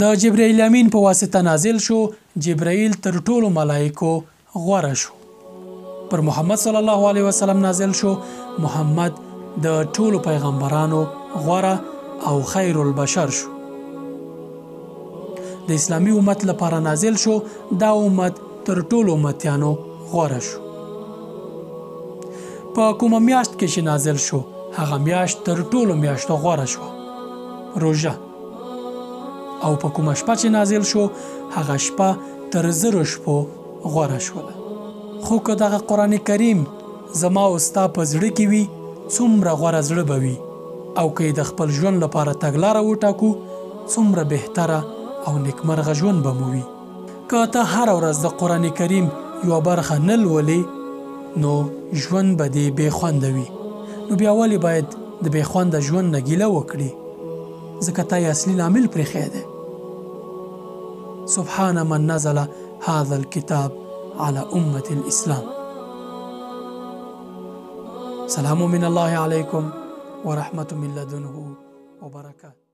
د جبرائیل امین په واسطه نازل شو. جبرائیل تر ټولو ملائکو غوره شو. پر محمد صلی الله علیه وسلم نازل شو. محمد د ټولو پیغمبرانو غوره او خیر البشر شو. د اسلامی امت لپاره نازل شو. دا امت تر ټولو امتیانو غوره شو. په کومه میاشت کې چې نازل شو هغه میاشت تر ټولو میاشتو غوره شو، روژه. او په کومه شپه چې نازل شو هغه شپه تر 1000 شپو غوره شوله. خو که دغه قرآن کریم زما او ستا په زړه کې وي څومره غوره زړه به وي، او که د خپل ژوند لپاره تګلاره وټاکو څومره بهتره او نیکمرغه ژوند به مو وي. که ته هره ورځ د قرآن کریم یوه برخه نه لولې نو ژوند به دې بې خونده وي. نو بیا ولې باید د بې خونده ژوند نه ګیله وکړي؟ ځکه تا یې اصلي لامل پرېښی دی. سبحان من نزل هذا الكتاب على أمة الإسلام. سلام من الله عليكم ورحمة من لدنه وبركاته.